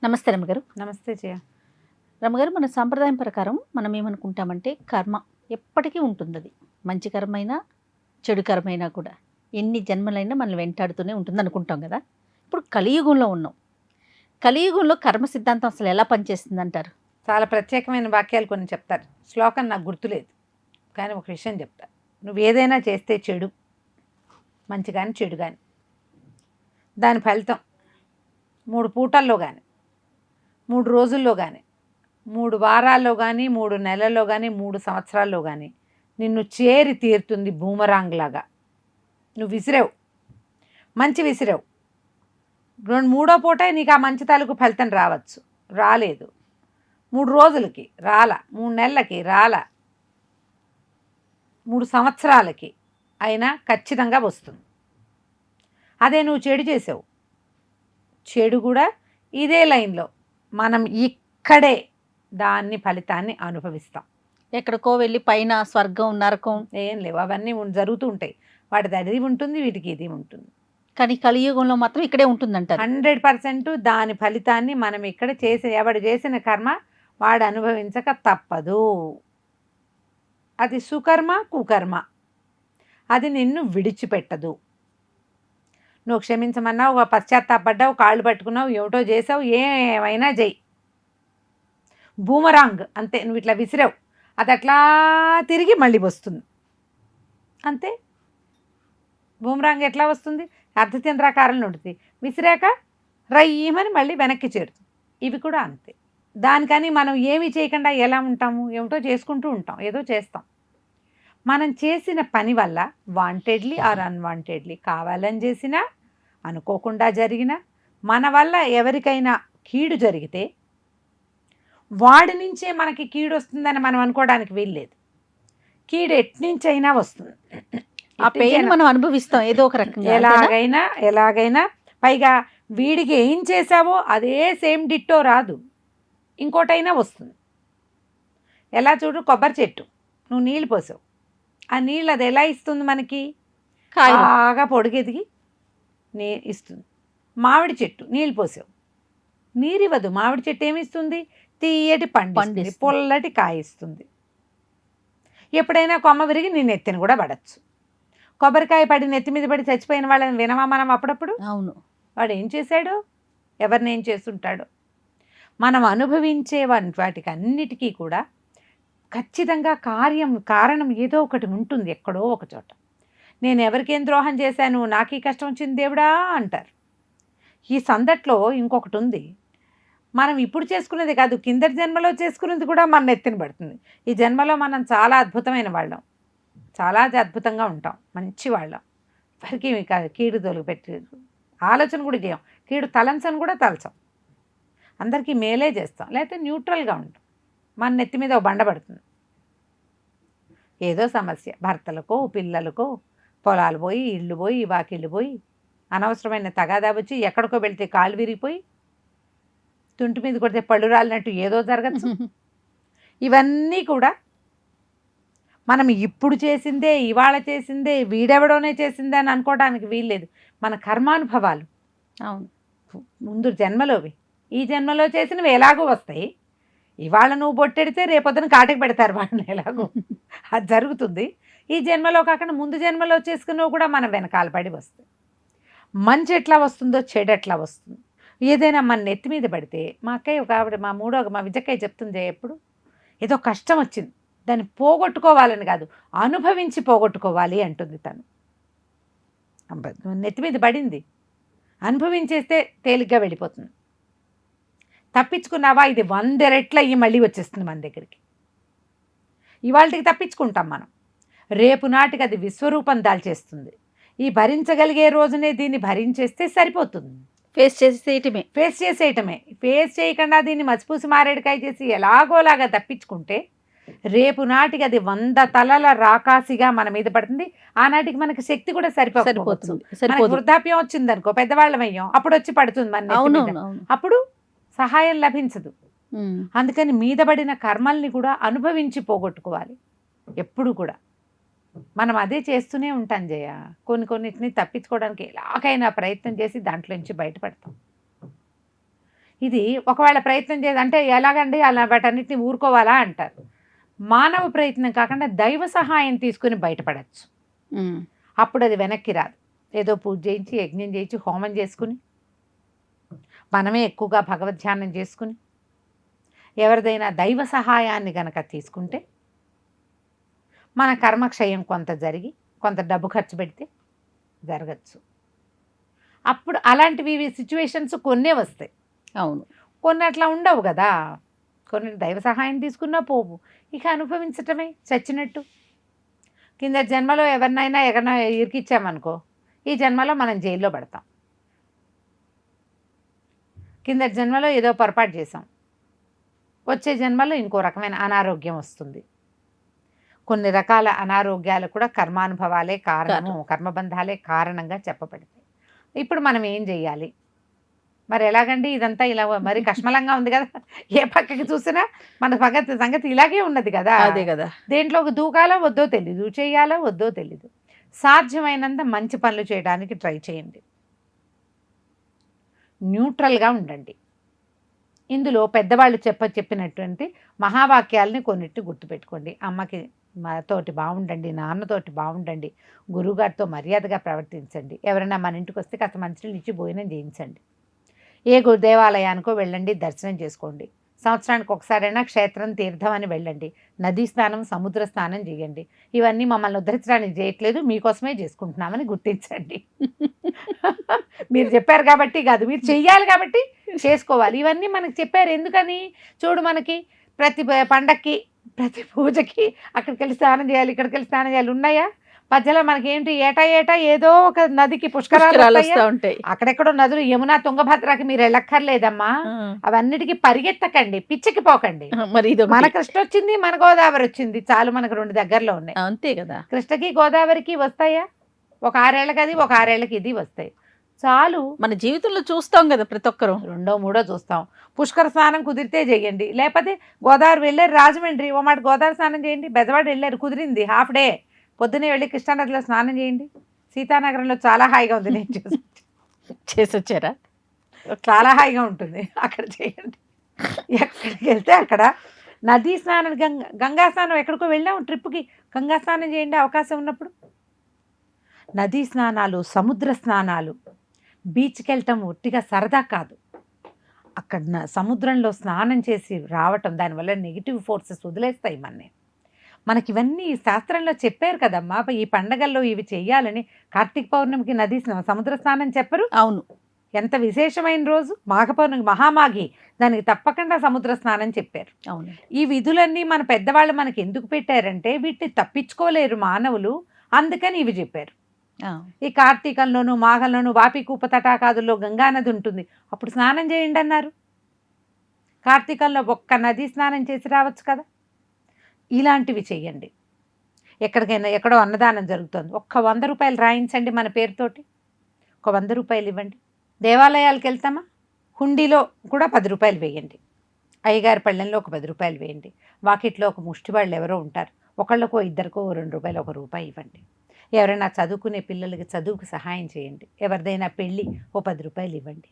నమస్తే రమ్మగారు. నమస్తే జయ. రమ్మగారు, మన సాంప్రదాయం ప్రకారం మనం ఏమనుకుంటామంటే కర్మ ఎప్పటికీ ఉంటుంది. అది మంచి కర్మైనా చెడు కర్మైనా కూడా ఎన్ని జన్మలైనా మనల్ని వెంటాడుతూనే ఉంటుంది అనుకుంటాం కదా. ఇప్పుడు కలియుగంలో ఉన్నాం. కలియుగంలో కర్మ సిద్ధాంతం అసలు ఎలా పనిచేస్తుంది అంటారు? చాలా ప్రత్యేకమైన వాక్యాలు కొన్ని చెప్తారు. శ్లోకం నాకు గుర్తులేదు, కానీ ఒక విషయం చెప్తా. నువ్వు ఏదైనా చేస్తే చెడు, మంచి కానీ చెడు కానీ, దాని ఫలితం 3 పూటల్లో కానీ, 3 రోజుల్లో కానీ, 3 వారాల్లో కానీ, 3 నెలల్లో కానీ, 3 సంవత్సరాల్లో కానీ నిన్ను చేరి తీరుతుంది బూమరాంగ్ లాగా. నువ్వు విసిరావు, మంచి విసిరావు, మూడో పూటే నీకు ఆ మంచి తాలూకు ఫలితం రావచ్చు. రాలేదు, 3 రోజులకి రాలా, 3 నెలలకి రాలా, 3 సంవత్సరాలకి అయినా ఖచ్చితంగా వస్తుంది. అదే నువ్వు చెడు చేసావు, చెడు కూడా ఇదే లైన్లో మనం ఇక్కడే దాన్ని ఫలితాన్ని అనుభవిస్తాం. ఎక్కడికో వెళ్ళి పైన స్వర్గం నరకం ఏం లేవు, అవన్నీ జరుగుతూ ఉంటాయి. వాటిది అది ఉంటుంది, వీటికి ఇది ఉంటుంది. కానీ కలియుగంలో మాత్రం ఇక్కడే ఉంటుందంటారు. 100% దాని ఫలితాన్ని మనం ఇక్కడ ఎవడు చేసిన కర్మ వాడు అనుభవించక తప్పదు. అది సుకర్మ కుకర్మ, అది నిన్ను విడిచిపెట్టదు. నువ్వు క్షమించమన్నావు, పశ్చాత్తాపడ్డావు, కాళ్ళు పట్టుకున్నావు, ఏమిటో చేసావు, ఏమైనా చెయ్యి, బూమరాంగ్ అంతే. నువ్వు ఇట్లా విసిరావు, అది అట్లా తిరిగి మళ్ళీ వస్తుంది అంతే. బూమరాంగ్ ఎట్లా వస్తుంది? అర్ధచంద్రాకారంలో ఉంటుంది, విసిరాక రయ్యమని మళ్ళీ వెనక్కి చేరుతుంది. ఇవి కూడా అంతే. దానికని మనం ఏమీ చేయకుండా ఎలా ఉంటాము? ఏమిటో చేసుకుంటూ ఉంటాం, ఏదో చేస్తాం. మనం చేసిన పని వల్ల వాంటెడ్లీ ఆర్ అన్వాంటెడ్లీ, కావాలని చేసినా అనుకోకుండా జరిగినా, మన వల్ల ఎవరికైనా కీడు జరిగితే వాడి నుంచే మనకి కీడు వస్తుందని మనం అనుకోవడానికి వీల్లేదు. కీడు ఎట్నుంచైనా వస్తుంది, ఆ పెయిన్ మనం అనుభవిస్తాం ఏదో ఒక రకంగా, ఎలాగైనా. పైగా వీడికి ఏం చేసావో అదే సేమ్ డిట్టో రాదు, ఇంకోటైనా వస్తుంది. ఎలా చూడు, కొబ్బరి చెట్టు నువ్వు నీళ్ళు పోసావు, ఆ నీళ్ళు అది ఎలా ఇస్తుంది మనకి? బాగా పొడిగెదిగి ఇస్తుంది. మామిడి చెట్టు నీళ్ళు పోసావు, నీరివ్వదు. మామిడి చెట్టు ఏమిస్తుంది? తీయటి పండు, పొల్లటి కాయ ఇస్తుంది. ఎప్పుడైనా కొమ్మ విరిగి నీ నెత్తిని కూడా పడచ్చు. కొబ్బరికాయ పడి నెత్తి మీద పడి చచ్చిపోయిన వాళ్ళని వినమా మనం అప్పుడప్పుడు? అవును. వాడు ఏం చేశాడు, ఎవరిని ఏం చేస్తుంటాడు? మనం అనుభవించే వాటికి అన్నిటికీ కూడా ఖచ్చితంగా కారణం ఏదో ఒకటి ఉంటుంది ఎక్కడో ఒక చోట. నేను ఎవరికేం ద్రోహం చేశాను, నాకు ఈ కష్టం వచ్చింది దేవుడా అంటారు. ఈ సందట్లో ఇంకొకటి ఉంది. మనం ఇప్పుడు చేసుకునేది కాదు, కిందటి జన్మలో చేసుకునేది కూడా మన నెత్తిన పడుతుంది. ఈ జన్మలో మనం చాలా అద్భుతమైన వాళ్ళం, చాలా అద్భుతంగా ఉంటాం, మంచి వాళ్ళం. ఎవరికి కీడు తొలగిపెట్టి ఆలోచన కూడా చేయం, కీడు తలంచని కూడా తలచం, అందరికీ మేలే చేస్తాం, లేకపోతే న్యూట్రల్గా ఉంటాం. మన నెత్తి మీద ఓ బండ పడుతుంది, ఏదో సమస్య, భర్తలకో పిల్లలకో, పొలాలు పోయి, ఇళ్ళు పోయి, వాకిళ్ళు పోయి, అనవసరమైన తగాదా వచ్చి, ఎక్కడికో వెళ్తే కాళ్ళు విరిగిపోయి, తుంటి మీద కొడితే పళ్ళు రాలినట్టు ఏదో జరగచ్చు. ఇవన్నీ కూడా మనం ఇప్పుడు చేసిందే, ఇవాళ చేసిందే, వీడెవడోనే చేసిందే అని అనుకోవడానికి వీల్లేదు. మన కర్మానుభవాలు. అవును, ముందు జన్మలోవి, ఈ జన్మలో చేసినవి ఎలాగో వస్తాయి. ఇవాళ నువ్వు బొట్టెడితే రేపొద్దున కాటికి పెడతారు వాళ్ళని, ఎలాగో అది జరుగుతుంది. ఈ జన్మలో కాకుండా ముందు జన్మలో చేసుకున్నవి కూడా మనం వెనకాల పడి వస్తాయి. మంచి ఎట్లా వస్తుందో చెడు ఎట్లా వస్తుంది. ఏదైనా మన నెత్తి మీద పడితే, మా అక్కయ్య ఒక ఆవిడ, మా విజక్కయ్య చెప్తుంది ఎప్పుడు, ఏదో కష్టం వచ్చింది, దాన్ని పోగొట్టుకోవాలని కాదు, అనుభవించి పోగొట్టుకోవాలి అంటుంది తను. నెత్తి మీద పడింది, అనుభవించేస్తే తేలిగ్గా వెళ్ళిపోతుంది. తప్పించుకున్నావా, ఇది 100 రెట్లు అయ్యి మళ్ళీ వచ్చేస్తుంది మన దగ్గరికి. ఇవాళకి తప్పించుకుంటాం మనం, రేపు నాటికి అది విశ్వరూపం దాల్చేస్తుంది. ఈ భరించగలిగే రోజునే దీన్ని భరించేస్తే సరిపోతుంది. ఫేస్ చేసేయటమే. ఫేస్ చేయకుండా దీన్ని మసిపూసి మారేడుకాయ చేసి ఎలాగోలాగా తప్పించుకుంటే రేపు నాటికి అది 100 తలల రాకాసిగా మన మీద పడుతుంది. ఆనాటికి మనకి శక్తి కూడా సరిపోతుంది. వృద్ధాప్యం వచ్చింది అనుకో, పెద్దవాళ్ళం అయ్యాం, అప్పుడు వచ్చి పడుతుంది మన, అప్పుడు సహాయం లభించదు. అందుకని మీద పడిన కర్మల్ని కూడా అనుభవించి పోగొట్టుకోవాలి ఎప్పుడు కూడా. మనం అదే చేస్తూనే ఉంటాం జయ. కొన్నిటిని తప్పించుకోవడానికి ఎలాగైనా ప్రయత్నం చేసి దాంట్లో నుంచి బయటపడతాం. ఇది ఒకవేళ ప్రయత్నం చేసి అంటే ఎలాగండి అలా వాటన్నిటిని ఊరుకోవాలా అంటారు. మానవ ప్రయత్నం కాకుండా దైవ సహాయం తీసుకుని బయటపడచ్చు. అప్పుడు అది వెనక్కి రాదు. ఏదో పూజ చేయించి యజ్ఞం చేయించి హోమం చేసుకుని మనమే ఎక్కువగా భగవద్ధ్యానం చేసుకుని ఎవరిదైనా దైవ సహాయాన్ని గనక తీసుకుంటే మన కర్మక్షయం కొంత జరిగి కొంత డబ్బు ఖర్చు పెడితే జరగచ్చు. అప్పుడు అలాంటివి సిచ్యువేషన్స్ కొన్నే వస్తాయి. అవును, కొన్ని అట్లా ఉండవు కదా. కొన్ని దైవ సహాయం తీసుకున్నా పోవు, ఇక అనుభవించటమే చచ్చినట్టు. కింద జన్మలో ఎవరినైనా ఇరికిచ్చామనుకో, ఈ జన్మలో మనం జైల్లో పడతాం. కింద జన్మలో ఏదో పొరపాటు చేసాం, వచ్చే జన్మలో ఇంకో రకమైన అనారోగ్యం వస్తుంది. కొన్ని రకాల అనారోగ్యాలు కూడా కర్మానుభవాలే కారణము, కర్మబంధాలే కారణంగా చెప్పబడతాయి. ఇప్పుడు మనం ఏం చెయ్యాలి మరి? ఎలాగండి ఇదంతా ఇలా మరి కష్మలంగా ఉంది కదా, ఏ పక్కకి చూసినా మన సంగతి ఇలాగే ఉన్నది కదా. అదే కదా, దేంట్లోకి దూకాలో వద్దో తెలీదు, చేయాలో వద్దో తెలీదు. సాధ్యమైనంత మంచి పనులు చేయడానికి ట్రై చేయండి, న్యూట్రల్గా ఉండండి. ఇందులో పెద్దవాళ్ళు చెప్పినటువంటి మహావాక్యాలని కొన్నిటిని గుర్తుపెట్టుకోండి. అమ్మకి తోటి బాగుండండి, నాన్నతోటి బాగుండండి, గురువుగారితో మర్యాదగా ప్రవర్తించండి, ఎవరైనా మన ఇంటికి వస్తే కాస్త మంచినీళ్ళు ఇచ్చి భోజనం చేయించండి, ఏ దేవాలయానికో వెళ్ళండి, దర్శనం చేసుకోండి, సంవత్సరానికి ఒకసారైనా క్షేత్రం తీర్థం అని వెళ్ళండి, నదీ స్నానం సముద్ర స్నానం చేయండి. ఇవన్నీ మమ్మల్ని ఉద్ధరించడానికి చేయట్లేదు, మీకోసమే చేసుకుంటున్నామని గుర్తించండి. మీరు చెప్పారు కాబట్టి కాదు, మీరు చెయ్యాలి కాబట్టి చేసుకోవాలి. ఇవన్నీ మనకు చెప్పారు ఎందుకని? చూడు, మనకి ప్రతి పండక్కి ప్రతి పూజకి అక్కడికి వెళ్ళి స్నానం చేయాలి, ఇక్కడికి వెళ్ళి స్నానం చేయాలి ఉన్నాయా? మధ్యలో మనకి ఏంటి, ఏటా ఏదో ఒక నదికి పుష్కరాలు ఉంటాయి. అక్కడెక్కడో నదులు, యమున తుంగభద్రకి మీరు వెళ్ళక్కర్లేదమ్మా. అవన్నిటికీ పరిగెత్తకండి, పిచ్చికి పోకండి. మరి మన కృష్ణ వచ్చింది, మన గోదావరి వచ్చింది, చాలు, మనకు 2 దగ్గరలో ఉన్నాయి, అంతే కదా. కృష్ణకి గోదావరికి వస్తాయా? ఒక 6 ఏళ్ళకి అది, ఒక 6 ఏళ్ళకి ఇది వస్తాయి, చాలు. మన జీవితంలో చూస్తాం కదా ప్రతి ఒక్కరు, 2, 3 చూస్తాం. పుష్కర స్నానం కుదిరితే చేయండి, లేకపోతే గోదావరి వెళ్ళారు రాజమండ్రి, ఓ మాట గోదావరి స్నానం చేయండి. బెజవాడ వెళ్ళారు, కుదిరింది, హాఫ్ డే, పొద్దునే వెళ్ళి కృష్ణానదిలో స్నానం చేయండి. సీతానగరంలో చాలా హాయిగా ఉంది, నేను చేసి వచ్చారా? చాలా హాయిగా ఉంటుంది, అక్కడ చేయండి. ఎక్కడికి వెళ్తే అక్కడ నదీ స్నానం, గంగా స్నానం, ఎక్కడికో వెళ్ళాము ట్రిప్కి, గంగా స్నానం చేయండి అవకాశం ఉన్నప్పుడు. నదీ స్నానాలు, సముద్ర స్నానాలు, బీచ్కి వెళ్ళటం ఒట్టిగా సరదా కాదు. అక్కడ సముద్రంలో స్నానం చేసి రావటం, దానివల్ల నెగిటివ్ ఫోర్సెస్ వదిలేస్తాయి మనకి. ఇవన్నీ శాస్త్రంలో చెప్పారు కదమ్మా. ఈ పండగల్లో ఇవి చెయ్యాలని. కార్తీక పౌర్ణమికి నదీ సముద్ర స్నానం చెప్పరు? అవును, ఎంత విశేషమైన రోజు మాఘ పౌర్ణమి, మహామాఘి, దానికి తప్పకుండా సముద్ర స్నానం చెప్పారు. అవును. ఈ విధులన్నీ మన పెద్దవాళ్ళు మనకి ఎందుకు పెట్టారంటే వీటిని తప్పించుకోలేరు మానవులు, అందుకని ఇవి చెప్పారు. ఈ కార్తీకంలోను మాఘంలోను వాపికూప తటాకాదుల్లో గంగానది ఉంటుంది, అప్పుడు స్నానం చేయండి అన్నారు. కార్తీకంలో ఒక్క నది స్నానం చేసి రావచ్చు కదా. ఇలాంటివి చెయ్యండి. ఎక్కడికైనా ఎక్కడో అన్నదానం జరుగుతుంది, ఒక్క 100 రూపాయలు రాయించండి మన పేరుతోటి, ఒక 100 రూపాయలు ఇవ్వండి. దేవాలయాలకు వెళ్తామా, హుండీలో కూడా 10 రూపాయలు వేయండి, అయ్యగారి పళ్ళెంలో ఒక 10 రూపాయలు వేయండి, వాకిట్లో ఒక ముష్టి వాళ్ళు ఎవరో ఉంటారు, ఒకళ్ళకో ఇద్దరికో 2 రూపాయలు, 1 రూపాయి ఇవ్వండి. ఎవరైనా చదువుకునే పిల్లలకి చదువుకు సహాయం చేయండి, ఎవరిదైనా పెళ్ళి ఓ 10 రూపాయలు ఇవ్వండి.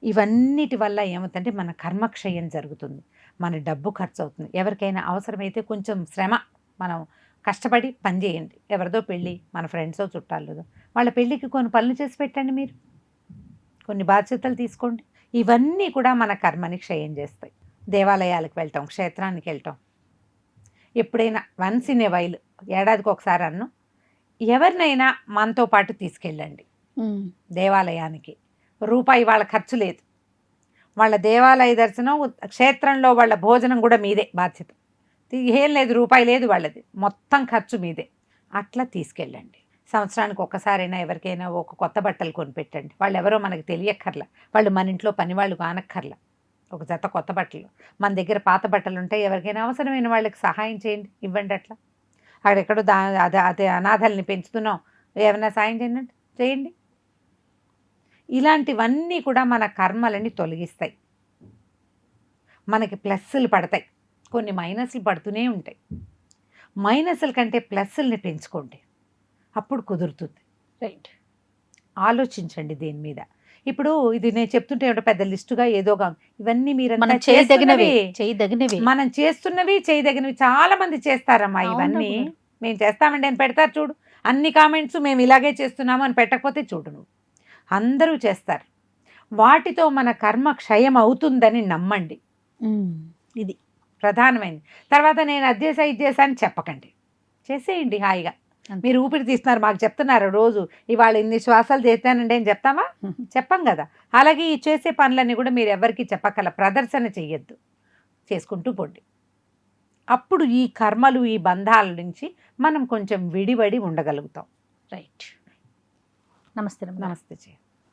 ఇవన్నిటి వల్ల ఏమవుతుందంటే మన కర్మక్షయం జరుగుతుంది, మన డబ్బు ఖర్చు అవుతుంది. ఎవరికైనా అవసరమైతే కొంచెం శ్రమ, మనం కష్టపడి పని చేయండి. ఎవరిదో పెళ్ళి, మన ఫ్రెండ్సో చుట్టాలదో, వాళ్ళ పెళ్ళికి కొన్ని పనులు చేసి పెట్టండి, మీరు కొన్ని బాధ్యతలు తీసుకోండి. ఇవన్నీ కూడా మన కర్మని క్షయం చేస్తాయి. దేవాలయాలకు వెళ్ళటం, క్షేత్రానికి వెళ్ళటం, ఎప్పుడైనా వన్స్ ఇన్ ఏ వైల్, ఏడాదికి ఒకసారి అన్ను ఎవరినైనా మనతో పాటు తీసుకెళ్ళండి దేవాలయానికి. రూపాయి వాళ్ళ ఖర్చు లేదు, వాళ్ళ దేవాలయ దర్శనం, క్షేత్రంలో వాళ్ళ భోజనం కూడా మీదే బాధ్యత, ఏం లేదు, రూపాయి లేదు వాళ్ళది, మొత్తం ఖర్చు మీదే. అట్లా తీసుకెళ్ళండి. సంవత్సరానికి ఒక్కసారైనా ఎవరికైనా ఒక కొత్త బట్టలు కొనిపెట్టండి. వాళ్ళు ఎవరో మనకు తెలియక్కర్లా, వాళ్ళు మన ఇంట్లో పని వాళ్ళు కానక్కర్లా, ఒక జత కొత్త బట్టలు. మన దగ్గర పాత బట్టలు ఉంటాయి, ఎవరికైనా అవసరమైన వాళ్ళకి సహాయం చేయండి, ఇవ్వండి. అట్లా అక్కడెక్కడో అదే అనాథల్ని పెంచుతున్నాం, ఏమైనా సాయం చేయండి. ఇలాంటివన్నీ కూడా మన కర్మలని తొలగిస్తాయి, మనకి ప్లస్సులు పడతాయి, కొన్ని మైనస్లు పడుతూనే ఉంటాయి. మైనస్ల కంటే ప్లస్సుల్ని పెంచుకోండి, అప్పుడు కుదురుతుంది. రైట్, ఆలోచించండి దీని మీద. ఇప్పుడు ఇది నేను చెప్తుంటే ఏమిటో పెద్ద లిస్టుగా ఏదోగా ఇవన్నీ మీరంతా మనం చేయదగినవి చేస్తున్నవి. చేయదగినవి మనం చేస్తున్నవి చేయదగినవి చాలా మంది చేస్తారమ్మా అవునా ఇవన్నీ. గురు? మేము చేస్తామండి అని పెడతారు చూడు, అన్ని కామెంట్స్ మేము ఇలాగే చేస్తున్నాము అని పెట్టకపోతే చూడు నువ్వు, అందరూ చేస్తారు. వాటితో మన కర్మ క్షయం అవుతుందని నమ్మండి, ఇది ప్రధానమైనది. తర్వాత నేను అది చేసా ఇది చేసా అని చెప్పకండి, చేసేయండి హాయిగా. అంతే. మీరు ఊపిరి తీస్తున్నారు, మాకు చెప్తున్నారు రోజు ఇవాళ ఇన్ని శ్వాసాలు చేస్తానండి అని చెప్తామా? చెప్పం కదా. అలాగే ఈ చేసే పనులన్నీ కూడా మీరు ఎవరికి చెప్పకల, ప్రదర్శన చెయ్యొద్దు, చేసుకుంటూ పోండి. అప్పుడు ఈ కర్మలు ఈ బంధాల నుంచి మనం కొంచెం విడివడి ఉండగలుగుతాం. రైట్. నమస్తే రమణ. నమస్తే.